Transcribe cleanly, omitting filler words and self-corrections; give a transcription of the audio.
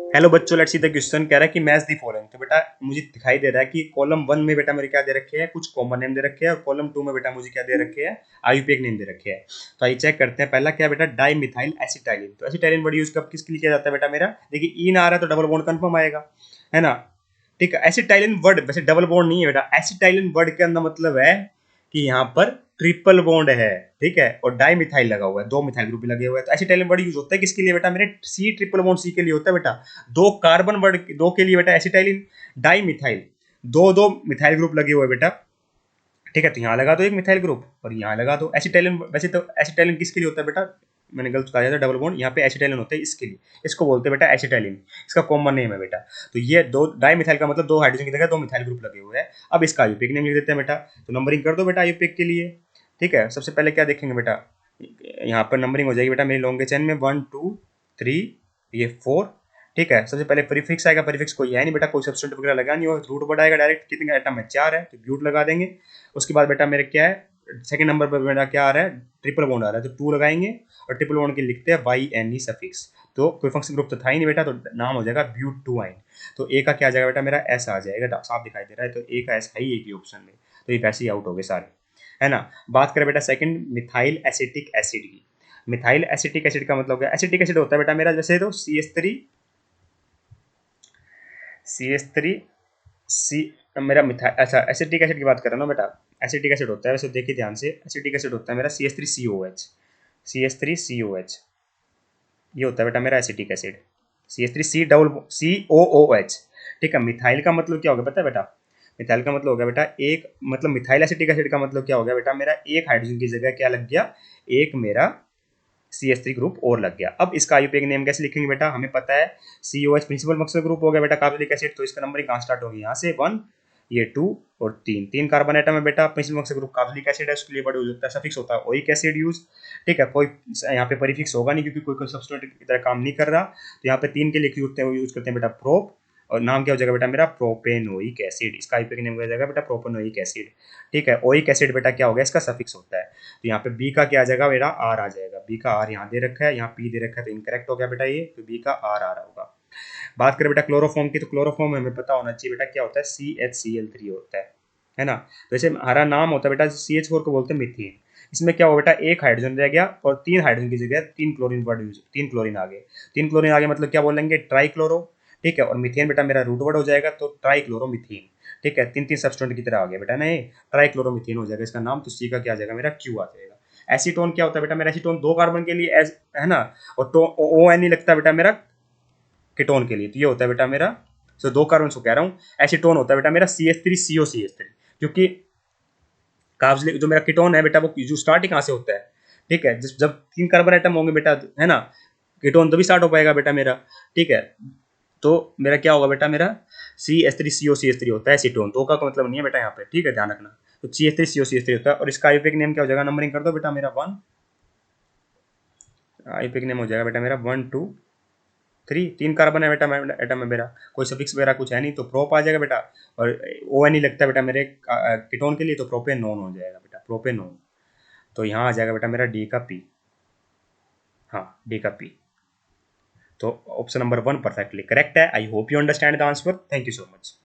Hello बच्चों, let's see the question. कह रहा है कि मैच दी फॉलोइंग। तो बेटा मुझे दिखाई दे रहा है कि कॉलम 1 में बेटा मेरे क्या दे रखे हैं, कुछ कॉमन नेम दे रखे हैं, और कॉलम 2 में बेटा मुझे क्या दे रखे हैं, आईयूपीएक नेम दे रखे हैं। तो आइए चेक करते हैं। पहला क्या है बेटा, डाई मिथाइल एसिटाइलिन। तो एसिटाइलिन वर्ड यूज कब किसके लिए किया जाता है बेटा मेरा, देखिए ई ना आ रहा है तो डबल बॉन्ड कंफर्म आएगा, है ना। ठीक है, एसिटाइलिन वर्ड वैसे डबल बॉन्ड नहीं है बेटा। एसिटाइलिन वर्ड के अंदर मतलब है कि यहाँ पर ट्रिपल बॉन्ड है, ठीक है, और डाई मिथाइल लगा हुआ है, दो मिथाइल ग्रुप लगे हुए हैं। तो एसिटाइलिन वर्ड यूज होता है किसके लिए बेटा मेरे, सी ट्रिपल बॉन्ड सी के लिए होता है बेटा। दो कार्बन वर्ड दो के लिए बेटा एसिटाइलिन, डाई मिथाइल, दो दो मिथाइल ग्रुप लगे हुए बेटा। ठीक है, तो यहाँ लगा दो एक मिथाइल ग्रुप और यहाँ लगा दो एसिटाइलिन। वैसे तो एसिटाइलिन किसके लिए होता है बेटा, मैंने गलत कहा था डबल बॉन्ड, यहाँ पे एसिटाइलिन होता है इसके लिए, इसको बोलते हैं बेटा एसिटाइलिन, इसका कॉमन नेम है बेटा। तो ये दो डाई मिथाइल का मतलब दो हाइड्रोजन की जगह दो मिथाइल ग्रुप लगे हुए हैं। अब इसका आईयूपीएक नेम लिख देते हैं बेटा। तो नंबरिंग कर दो बेटा आईयूपीएक के लिए। ठीक है, सबसे पहले क्या देखेंगे बेटा, यहाँ पर नंबरिंग हो जाएगी बेटा मेरी लॉन्ग चेन में 1 2 3, ये 4। ठीक है, सबसे पहले प्रीफिक्स आएगा, प्रीफिक्स कोई है नहीं बेटा, कोई सब्स्टिट्यूट वगैरह लगा नहीं हो, रूट वर्ड आएगा डायरेक्ट। कितने आइटम है, 4 है, तो ब्यूट लगा देंगे। उसके बाद बेटा मेरे क्या है, सेकंड नंबर पर बेटा क्या आ रहा है, ट्रिपल बॉन्ड आ रहा है, तो 2 लगाएंगे। और ट्रिपल बॉन्ड के लिखते हैं वाई एन ई सफिक्स। तो कोई फंक्शन ग्रुप तो था ही नहीं बेटा, तो नाम हो जाएगा ब्यूट टू आइन। तो ए का क्या आ जाएगा बेटा मेरा, एस आ जाएगा, साफ दिखाई दे रहा है, तो ए का एस है ही एक ही ऑप्शन में। तो ये वैसे ही आउट हो गए सारे, है ना। बात करें बेटा सेकंड मिथाइल एसिटिक एसिड की। मिथाइल एसिटिक एसिड का मतलब क्या, एसिटिक एसिड होता है बेटा मेरा जैसे तो सी एस थ्री सी, मेरा मिथाइल, अच्छा एसिटिक एसिड की बात कर रहा हूँ ना बेटा। एसिटिक एसिड होता है, वैसे देखिए ध्यान से, एसिटिक एसिड होता है मेरा C S three C O H. ये होता है बेटा मेरा acetic acid, C S three C double C O O H. ठीक है, मिथाइल का मतलब क्या हो गया पता है बेटा, मिथाइल का मतलब हो गया बेटा एक, मतलब मिथाइल एसिटिक एसिड का मतलब क्या हो गया बेटा मेरा, एक हाइड्रोजन की जगह क्या लग गया, एक मेरा सी एस थ्री ग्रुप और लग गया। अब इसका आईयूपीएक नेम कैसे लिखेंगे बेटा, हमें पता है सी ओ एच प्रिंसिपल मक्सर ग्रुप हो गया बेटा कार्बोनिक एसिड, तो इसका नंबर कहाँ स्टार्ट होगी, यहाँ से 1, ये 2 और 3, 3 कार्बन एटम है बेटा। प्रिंसिपल मक्सर ग्रुप कार्बोनिक एसिड है, उसके लिए वर्ड यूज होता है, सफिक्स होता है ओइक एसिड यूज। ठीक है, कोई यहाँ पे परिफिक्स होगा नहीं क्योंकि कोई कोई सब्स्टिट्यूट की तरह काम नहीं कर रहा। तो यहाँ पे 3 के लिए यूज करते हैं बेटा प्रोप, और नाम क्या हो जाएगा बेटा मेरा, प्रोपेनोइक एसिड। इसका आईयूपीएक नेम हो जाएगा बेटा प्रोपेनोइक एसिड। ठीक है, ओइक एसिड बेटा क्या हो गया, इसका सफिक्स होता है। तो यहाँ पे बी का क्या आ जाएगा मेरा, आर आ जाएगा। बी का आर यहाँ दे रखा है, यहाँ पी दे रखा है, तो इनकरेक्ट हो गया बेटा ये, तो बी का आर आ रहा होगा। बात करें बेटा क्लोरोफॉर्म की, तो क्लोरोफॉर्म हमें पता होना चाहिए बेटा क्या होता है, CH Cl3 होता है ना। वैसे हमारा नाम होता है बेटा CH4 को बोलते हैं मिथेन। इसमें क्या हो बेटा, एक हाइड्रोजन रह गया और 3 हाइड्रोजन की जगह 3 क्लोरीन वर्ड यूज, 3 क्लोरीन आ गए। 3 क्लोरीन आ गए मतलब क्या बोलेंगे, ट्राई क्लोरो। ठीक है, और मिथेन बेटा मेरा रूट वर्ड हो जाएगा, तो ट्राई क्लोरोमिथेन। ठीक है, 3 3 सब्सटेंट की तरह आ गया बेटा ना, ये ट्राई क्लोरोमिथेन हो जाएगा इसका नाम। तो सी का क्या आ जाएगा मेरा, क्यू आ जाएगा। एसीटोन क्या होता है बेटा मेरा, एसीटोन 2 कार्बन के लिए है ना, और तो ओ एन नहीं लगता बेटा मेरा कीटोन के लिए, तो ये होता है बेटा मेरा, सो 2 कार्बन को कह रहा हूँ। एसीटोन होता है बेटा मेरा CH3CO CH3, क्योंकि कार्बोक्सिलिक जो मेरा कीटोन है बेटा, वो जो स्टार्ट ही कहाँ से होता है। ठीक है, जब 3 कार्बन आइटम होंगे बेटा, है ना, कीटोन तभी स्टार्ट हो पाएगा बेटा मेरा। ठीक है, तो मेरा क्या होगा बेटा मेरा, CH3CO CH3 होता है एसीटोन, दो का मतलब नहीं है बेटा यहाँ पे, ठीक है, ध्यान रखना। तो CH3CO CH3 होता है, और इसका आईयूपीएक नेम क्या हो जाएगा, नंबरिंग कर दो बेटा मेरा 1, आईयूपीएक नेम हो जाएगा बेटा मेरा 1 2 3, 3 कार्बन है बेटा एटम है मेरा, कोई सफिक्स वगैरह कुछ है नहीं, तो प्रोप आ जाएगा बेटा। और ओ एन ही लगता है बेटा मेरे कीटोन के लिए, तो प्रोपेनोन हो जाएगा बेटा, प्रोपेनोन। तो यहाँ आ जाएगा बेटा मेरा डी का पी, हाँ डी का पी। तो ऑप्शन नंबर 1 परफेक्टली करेक्ट है। I hope you understand the answer, thank you so much.